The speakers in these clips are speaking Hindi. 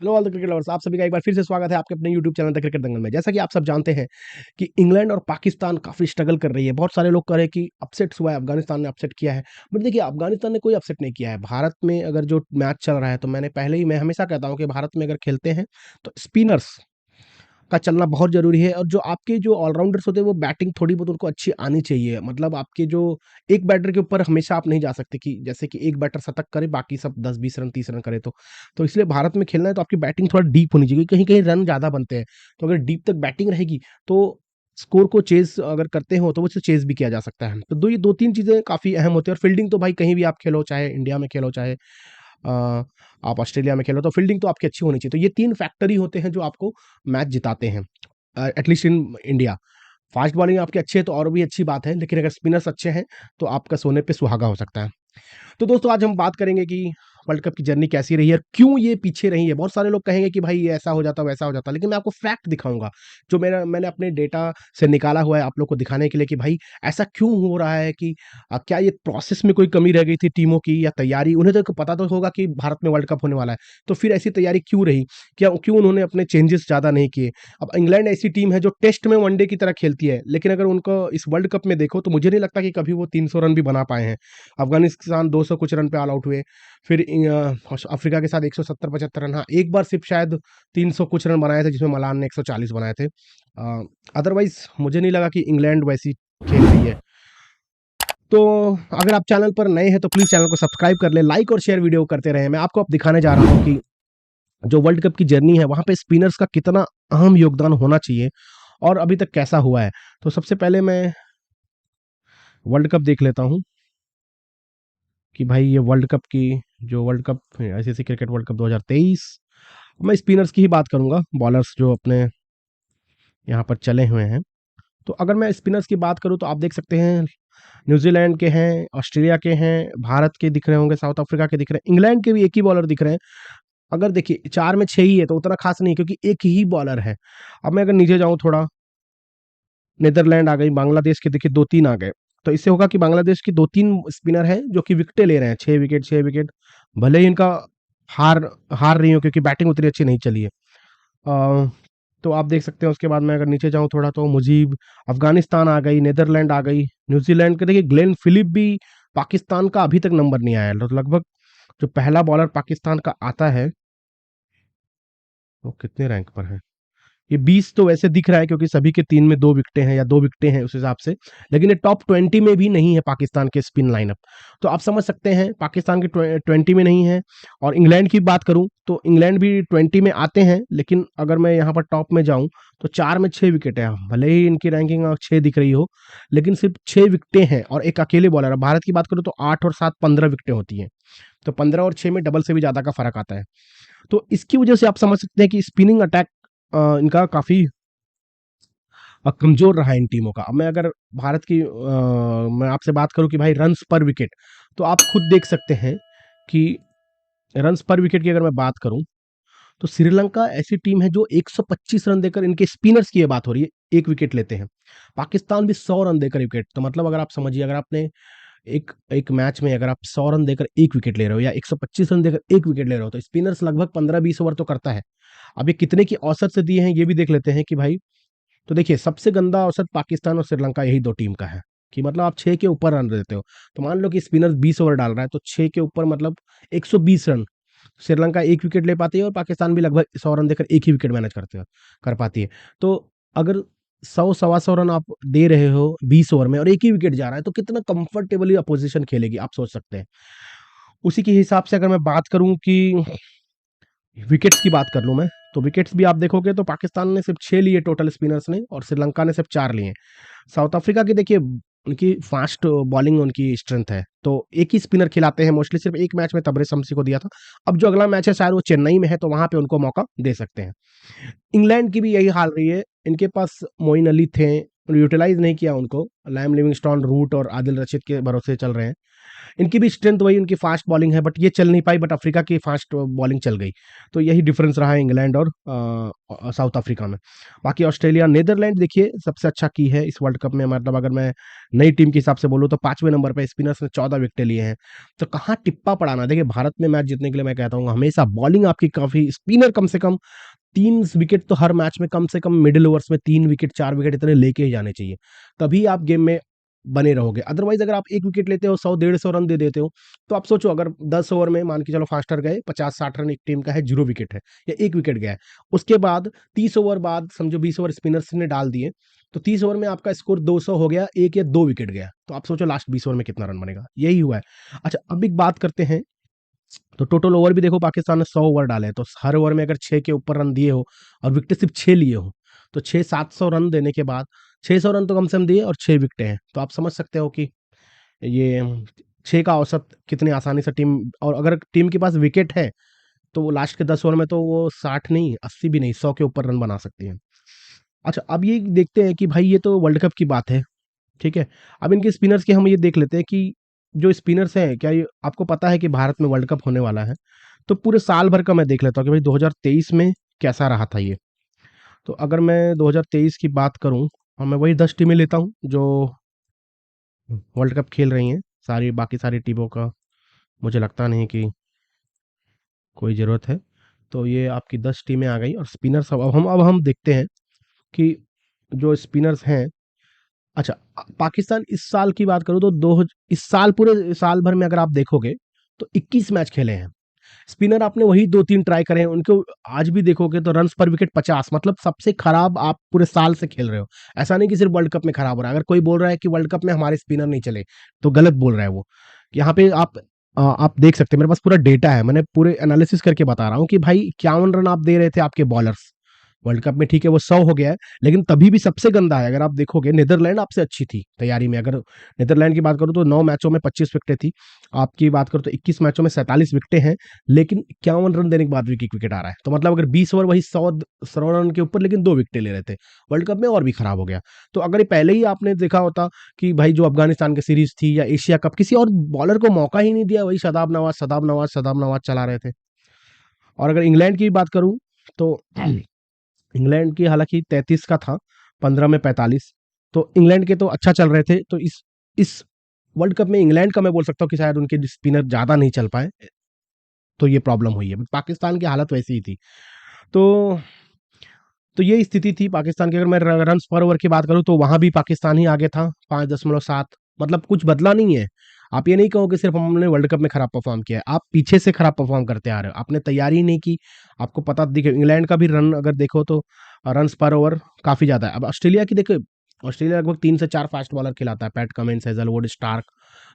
Hello all the cricket lovers, आप सभी का एक बार फिर से स्वागत है आपके अपने यूट्यूब चैनल द क्रिकेट दंगल में। जैसा कि आप सब जानते हैं कि इंग्लैंड और पाकिस्तान काफ़ी स्ट्रगल कर रही है। बहुत सारे लोग कह रहे हैं कि अपसेट्स हुआ है, अफगानिस्तान ने अपसेट किया है। बट देखिए, अफगानिस्तान ने कोई अपसेट नहीं किया है। भारत में अगर जो मैच चल रहा है, तो मैं हमेशा कहता हूँ कि भारत में अगर खेलते हैं तो स्पिनर्स का चलना बहुत ज़रूरी है। और जो आपके जो ऑलराउंडर्स होते हैं, वो बैटिंग थोड़ी बहुत उनको अच्छी आनी चाहिए। मतलब आपके जो एक बैटर के ऊपर हमेशा आप नहीं जा सकते कि जैसे कि एक बैटर शतक करे, बाकी सब 10-20 रन, 30 रन करे। तो इसलिए भारत में खेलना है तो आपकी बैटिंग थोड़ा डीप होनी चाहिए, कहीं-कहीं रन ज़्यादा बनते हैं। तो अगर डीप तक बैटिंग रहेगी, तो स्कोर को चेज़ अगर करते हो, तो वो उसे चेज़ भी किया जा सकता है। तो 2-3 चीज़ें काफ़ी अहम होती हैं। और फील्डिंग तो भाई कहीं भी आप खेलो, चाहे इंडिया में खेलो, चाहे आप ऑस्ट्रेलिया में खेलो, तो फील्डिंग तो आपकी अच्छी होनी चाहिए। तो ये 3 फैक्टर ही होते हैं जो आपको मैच जिताते हैं। At least in India. Fast bowling आपकी अच्छी है तो और भी अच्छी बात है, लेकिन अगर स्पिनर्स अच्छे हैं तो आपका सोने पे सुहागा हो सकता है। तो दोस्तों, आज हम बात करेंगे कि वर्ल्ड कप की जर्नी कैसी रही है और क्यों ये पीछे रही है। बहुत सारे लोग कहेंगे कि भाई ये ऐसा हो जाता, वैसा हो जाता, लेकिन मैं आपको फैक्ट दिखाऊँगा, जो मैंने अपने डेटा से निकाला हुआ है आप लोग को दिखाने के लिए कि भाई ऐसा क्यों हो रहा है कि क्या ये प्रोसेस में कोई कमी रह गई थी टीमों की या तैयारी? उन्हें तो पता तो होगा कि भारत में वर्ल्ड कप होने वाला है, तो फिर ऐसी तैयारी क्यों रही? क्यों उन्होंने अपने चेंजेस ज़्यादा नहीं किए? अब इंग्लैंड ऐसी टीम है जो टेस्ट में वनडे की तरह खेलती है, लेकिन अगर उनको इस वर्ल्ड कप में देखो तो मुझे नहीं लगता कि कभी वो 300 रन भी बना पाए हैं। अफ़गानिस्तान 200 कुछ रन पे ऑल आउट हुए। फिर अफ्रीका के साथ 170-75 रन, हाँ, एक बार सिर्फ शायद 300 कुछ रन बनाए थे, जिसमें मलान ने 140 बनाए थे। अदरवाइज़ मुझे नहीं लगा कि इंग्लैंड वैसी खेल रही है। तो अगर आप चैनल पर नए हैं तो प्लीज़ चैनल को सब्सक्राइब कर लें, लाइक और शेयर वीडियो करते रहें। मैं आपको अब दिखाने जा रहा हूँ कि जो वर्ल्ड कप की जर्नी है, वहाँ पे स्पिनर्स का कितना अहम योगदान होना चाहिए और अभी तक कैसा हुआ है। तो सबसे पहले मैं वर्ल्ड कप देख लेता हूँ कि भाई ये वर्ल्ड कप की जो world cup ICC cricket world cup 2023, मैं स्पिनर्स की ही बात करूंगा, बॉलर्स जो अपने यहाँ पर चले हुए हैं। तो अगर मैं स्पिनर्स की बात करूं तो आप देख सकते हैं, न्यूजीलैंड के हैं, ऑस्ट्रेलिया के हैं, भारत के दिख रहे होंगे, साउथ अफ्रीका के दिख रहे हैं, इंग्लैंड के भी एक ही बॉलर दिख रहे हैं। अगर देखिए 4 में 6 ही है तो उतना खास नहीं, क्योंकि एक ही बॉलर है। अब मैं अगर नीचे जाऊं थोड़ा, नीदरलैंड आ गई, बांग्लादेश के देखिए 2-3 आ गए। तो इससे होगा कि बांग्लादेश की 2-3 स्पिनर हैं जो कि विकेटें ले रहे हैं, 6 विकेट 6 विकेट। भले ही इनका हार हार रही हो, क्योंकि बैटिंग उतनी अच्छी नहीं चली है। अ, तो आप देख सकते हैं, उसके बाद मैं अगर नीचे जाऊँ थोड़ा, तो मुजीब, अफ़गानिस्तान आ गई, नीदरलैंड आ गई, न्यूज़ीलैंड के देखिए ग्लेन फिलिप भी पाकिस्तान का अभी तक नंबर नहीं आया है। तो लगभग जो पहला बॉलर पाकिस्तान का आता है, वो कितने रैंक पर है? ये 20 तो वैसे दिख रहा है, क्योंकि सभी के 3 में 2 विकेटें हैं या 2 विकेटें हैं उस हिसाब से। लेकिन ये टॉप 20 में भी नहीं है पाकिस्तान के स्पिन लाइनअप। तो आप समझ सकते हैं पाकिस्तान के 20 में नहीं है। और इंग्लैंड की बात करूँ तो इंग्लैंड भी 20 में आते हैं, लेकिन अगर मैं यहाँ पर टॉप में जाऊँ तो 4 में 6 विकेट है। भले ही इनकी रैंकिंग 6 दिख रही हो, लेकिन सिर्फ 6 विकेटें हैं और एक अकेले बॉलर है। भारत की बात करूँ तो 8 और 7 15 विकेटें होती हैं। तो 15 और 6 में डबल से भी ज़्यादा का फ़र्क आता है। तो इसकी वजह से आप समझ सकते हैं कि स्पिनिंग अटैक इनका काफ़ी कमज़ोर रहा है इन टीमों का। अब मैं अगर भारत की मैं आपसे बात करूँ कि भाई रन्स पर विकेट, तो आप खुद देख सकते हैं कि रन्स पर विकेट की अगर मैं बात करूँ, तो श्रीलंका ऐसी टीम है जो 125 रन देकर, इनके स्पिनर्स की ये बात हो रही है, 1 विकेट लेते हैं। पाकिस्तान भी 100 रन देकर विकेट, तो मतलब अगर आप समझिए, अगर आपने एक एक मैच में अगर आप 100 रन देकर 1 विकेट ले रहे हो या 125 रन देकर 1 विकेट ले रहे हो, तो स्पिनर्स लगभग 15-20 ओवर तो करता है। अब ये कितने की औसत से दिए हैं, ये भी देख लेते हैं कि भाई, तो देखिए सबसे गंदा औसत पाकिस्तान और श्रीलंका यही 2 टीम का है, कि मतलब आप 6 के ऊपर रन देते हो। तो मान लो कि स्पिनर 20 ओवर डाल रहा है, तो 6 के ऊपर मतलब 120 रन। श्रीलंका 1 विकेट ले पाती है और पाकिस्तान भी लगभग 100 रन देकर 1 ही विकेट मैनेज कर पाती है। तो अगर 100 सवा 100 रन आप दे रहे हो 20 ओवर में और 1 ही विकेट जा रहा है, तो कितना कंफर्टेबली अपोजिशन खेलेगी, आप सोच सकते हैं। उसी के हिसाब से अगर मैं बात करूँ कि विकेट्स की बात कर लूँ मैं, तो विकेट्स भी आप देखोगे तो पाकिस्तान ने सिर्फ 6 लिए टोटल स्पिनर्स ने, और श्रीलंका ने सिर्फ 4 लिए। साउथ अफ्रीका की देखिए, उनकी फास्ट बॉलिंग उनकी स्ट्रेंथ है, तो एक ही स्पिनर खिलाते हैं मोस्टली, सिर्फ एक मैच में तबरेज शमसी को दिया था। अब जो अगला मैच है शायद वो चेन्नई में है, तो वहां पे उनको मौका दे सकते हैं। इंग्लैंड की भी यही हाल रही है, इनके पास मोइन अली थे, यूटिलाइज नहीं किया उनको, लैम लिविंगस्टोन, रूट और आदिल रशीद के भरोसे चल रहे हैं। इनकी भी स्ट्रेंथ वही, उनकी फास्ट बॉलिंग है, बट ये चल नहीं पाई, बट अफ्रीका की फास्ट बॉलिंग चल गई। तो यही डिफरेंस रहा है इंग्लैंड और साउथ अफ्रीका में। बाकी ऑस्ट्रेलिया, नीदरलैंड देखिए सबसे अच्छा की है इस वर्ल्ड कप में, मतलब अगर मैं नई टीम के हिसाब से बोलूँ तो 5वें नंबर पे, स्पिनर्स ने 14 विकेटें लिए हैं। तो कहाँ टिप्पा पड़ाना, देखिए भारत में मैच जीतने के लिए मैं कहता हूँ हमेशा बॉलिंग आपकी काफ़ी, स्पिनर कम से कम 3 विकेट तो हर मैच में कम से कम मिडिल ओवर्स में 3 विकेट 4 विकेट इतने लेके ही जाने चाहिए, तभी आप गेम में बने रहोगे। अदरवाइज अगर आप 1 विकेट लेते हो, 100 150 रन दे देते हो, तो आप सोचो अगर 10 ओवर में मान के चलो फास्टर गए, 50-60 रन एक टीम का है, 0 विकेट है या 1 विकेट गया है। उसके बाद 30 ओवर बाद समझो 20 ओवर स्पिनर्स ने डाल दिए, तो 30 ओवर में आपका स्कोर 200 हो गया, 1 या 2 विकेट गया। तो आप सोचो लास्ट 20 ओवर में कितना रन बनेगा? यही हुआ है। अच्छा, अब एक बात करते हैं, तो टोटल ओवर भी देखो पाकिस्तान ने 100 ओवर डाले हैं, तो हर ओवर में अगर 6 के ऊपर रन दिए हो और विकेट सिर्फ 6 लिए हो, तो 6-700 रन देने के बाद 600 रन तो कम से कम दिए और 6 विकेटें हैं, तो आप समझ सकते हो कि ये 6 का औसत कितनी आसानी से टीम, और अगर टीम के पास विकेट है तो वो लास्ट के 10 ओवर में तो वो 60 नहीं, 80 भी नहीं, 100 के ऊपर रन बना सकती है। अच्छा, अब ये देखते हैं कि भाई ये तो वर्ल्ड कप की बात है, ठीक है? अब इनके स्पिनर्स की हम ये देख लेते हैं कि जो स्पिनर्स हैं, क्या ये आपको पता है कि भारत में वर्ल्ड कप होने वाला है? तो पूरे साल भर का मैं देख लेता हूँ कि भाई 2023 में कैसा रहा था ये। तो अगर मैं 2023 की बात करूँ और मैं वही 10 टीमें लेता हूँ जो वर्ल्ड कप खेल रही हैं, सारी बाकी सारी टीमों का मुझे लगता नहीं कि कोई ज़रूरत है। तो ये आपकी 10 टीमें आ गई और स्पिनर्स, अब हम देखते हैं कि जो स्पिनर्स हैं, अच्छा, पाकिस्तान इस साल की बात करूँ तो इस साल, पूरे साल भर में अगर आप देखोगे तो 21 मैच खेले हैं। स्पिनर आपने वही 2-3 ट्राई करे हैं, उनको आज भी देखोगे तो रन्स पर विकेट 50, मतलब सबसे खराब आप पूरे साल से खेल रहे हो। ऐसा नहीं कि सिर्फ वर्ल्ड कप में खराब हो रहा है। अगर कोई बोल रहा है कि वर्ल्ड कप में हमारे स्पिनर नहीं चले, तो गलत बोल रहा है वो। यहाँ पे आप देख सकते हैं, मेरे पास पूरा डेटा है, मैंने पूरे एनालिसिस करके बता रहा हूँ कि भाई 51 रन आप दे रहे थे आपके बॉलर्स। वर्ल्ड कप में ठीक है वो 100 हो गया है, लेकिन तभी भी सबसे गंदा है। अगर आप देखोगे नीदरलैंड आपसे अच्छी थी तैयारी में, अगर नीदरलैंड की बात करूँ तो 9 मैचों में 25 विकेटें थी। आपकी बात करूँ तो 21 मैचों में 47 विकेटें हैं, लेकिन 51 रन देने के बाद भी 1 विकेट आ रहा है। तो मतलब अगर 20 ओवर वही 100 रन के ऊपर, लेकिन 2 विकेटें ले रहे थे। वर्ल्ड कप में और भी खराब हो गया। तो अगर ये पहले ही आपने देखा होता कि भाई जो अफगानिस्तान की सीरीज थी या एशिया कप, किसी और बॉलर को मौका ही नहीं दिया, वही शदाब नवाज शदाब नवाज शदाब नवाज चला रहे थे। और अगर इंग्लैंड की बात करूँ तो इंग्लैंड की हालाँकि 33 का था, 15 में 45, तो इंग्लैंड के तो अच्छा चल रहे थे। तो इस वर्ल्ड कप में इंग्लैंड का मैं बोल सकता हूँ कि शायद उनके स्पिनर ज़्यादा नहीं चल पाए, तो ये प्रॉब्लम हुई है। पाकिस्तान की हालत वैसी ही थी। तो ये स्थिति थी पाकिस्तान की। अगर मैं रन्स पर ओवर की बात करूँ तो वहाँ भी पाकिस्तान ही आगे था, 5.7, मतलब कुछ बदला नहीं है। आप ये नहीं कहोगे सिर्फ हमने वर्ल्ड कप में खराब परफॉर्म किया है, आप पीछे से खराब परफॉर्म करते आ रहे हो, आपने तैयारी ही नहीं की। आपको पता दिखे, इंग्लैंड का भी रन अगर देखो तो रन्स पर ओवर काफ़ी ज़्यादा है। अब ऑस्ट्रेलिया की देखो, ऑस्ट्रेलिया लगभग 3 से 4 फास्ट बॉलर खिलाता है, Pat Cummins, Hazlewood, Starc,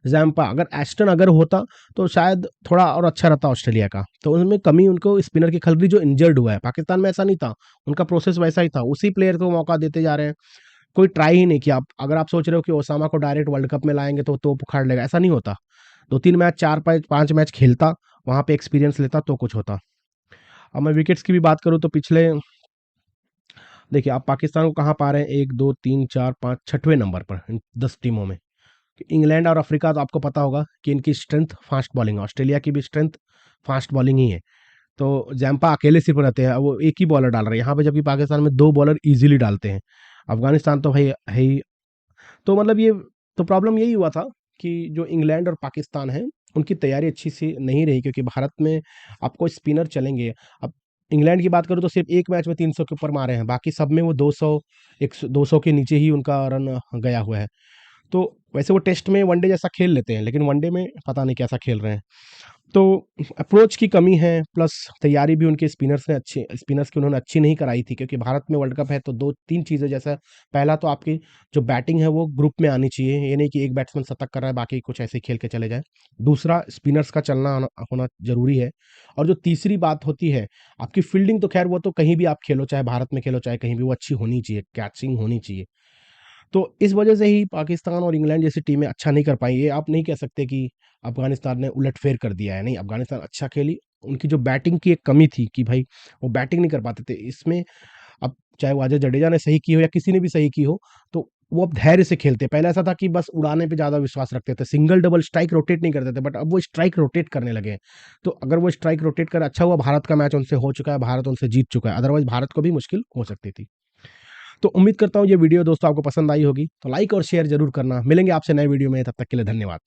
Zampa. अगर एस्टन अगर होता तो शायद थोड़ा और अच्छा रहता ऑस्ट्रेलिया का। तो उसमें कमी उनको स्पिनर की खल रही, जो इंजर्ड हुआ है। पाकिस्तान में ऐसा नहीं था, उनका प्रोसेस वैसा ही था, उसी प्लेयर को मौका देते जा रहे हैं। कोई ट्राई ही नहीं किया। अगर आप सोच रहे हो कि ओसामा को डायरेक्ट वर्ल्ड कप में लाएंगे तो तोप उखाड़ लेगा, ऐसा नहीं होता। 2-3 मैच, 4-5 मैच खेलता, वहाँ पे एक्सपीरियंस लेता तो कुछ होता। अब मैं विकेट्स की भी बात करूँ तो पिछले, देखिए आप पाकिस्तान को कहाँ पा रहे हैं, 1, 2, 3, 4, 5, 6वें नंबर पर इन 10 टीमों में। इंग्लैंड और अफ्रीका तो आपको पता होगा कि इनकी स्ट्रेंथ फास्ट बॉलिंग है, ऑस्ट्रेलिया की भी स्ट्रेंथ फास्ट बॉलिंग ही है। तो जैम्पा अकेले सिर्फ रहते हैं, वो एक ही बॉलर डाल रहे हैं यहाँ पे, जबकि पाकिस्तान में 2 बॉलर ईज़िली डालते हैं। अफ़गानिस्तान तो भाई है ही। तो मतलब ये, तो प्रॉब्लम यही हुआ था कि जो इंग्लैंड और पाकिस्तान है, उनकी तैयारी अच्छी सी नहीं रही, क्योंकि भारत में आपको स्पिनर चलेंगे। अब इंग्लैंड की बात करूँ तो सिर्फ 1 मैच में 300 के ऊपर मारे हैं, बाकी सब में वो 200, 200 के नीचे ही उनका रन गया हुआ है। तो वैसे वो टेस्ट में वनडे जैसा खेल लेते हैं, लेकिन वनडे में पता नहीं कैसा खेल रहे हैं। तो अप्रोच की कमी है, प्लस तैयारी भी उनके स्पिनर्स की उन्होंने अच्छी नहीं कराई थी, क्योंकि भारत में वर्ल्ड कप है तो 2-3 चीज़ें, जैसा पहला तो आपकी जो बैटिंग है वो ग्रुप में आनी चाहिए, ये नहीं कि एक बैट्समैन शतक कर रहा है बाकी कुछ ऐसे ही खेल के चले जाए। दूसरा, स्पिनर्स का चलना आना होना ज़रूरी है। और जो तीसरी बात होती है, आपकी फील्डिंग, तो खैर वो तो कहीं भी आप खेलो, चाहे भारत में खेलो चाहे कहीं भी, वो अच्छी होनी चाहिए, कैचिंग होनी चाहिए। तो इस वजह से ही पाकिस्तान और इंग्लैंड जैसी टीमें अच्छा नहीं कर पाई। ये आप नहीं कह सकते कि अफ़गानिस्तान ने उलटफेर कर दिया है, नहीं, अफ़गानिस्तान अच्छा खेली। उनकी जो बैटिंग की एक कमी थी कि भाई वो बैटिंग नहीं कर पाते थे। इसमें अब चाहे वो अजय जडेजा ने सही की हो या किसी ने भी सही की हो, तो वो अब धैर्य से खेलते हैं। पहले ऐसा था कि बस उड़ाने पे ज़्यादा विश्वास रखते थे, सिंगल डबल स्ट्राइक रोटेट नहीं करते थे, बट अब वो स्ट्राइक रोटेट करने लगे हैं। तो अगर वो स्ट्राइक रोटेट कर, अच्छा हुआ भारत का मैच उनसे हो चुका है, भारत उनसे जीत चुका है, अदरवाइज़ भारत को भी मुश्किल हो सकती थी। तो उम्मीद करता हूँ ये वीडियो दोस्तों आपको पसंद आई होगी, तो लाइक और शेयर ज़रूर करना। मिलेंगे आपसे नए वीडियो में, तब तक के लिए धन्यवाद।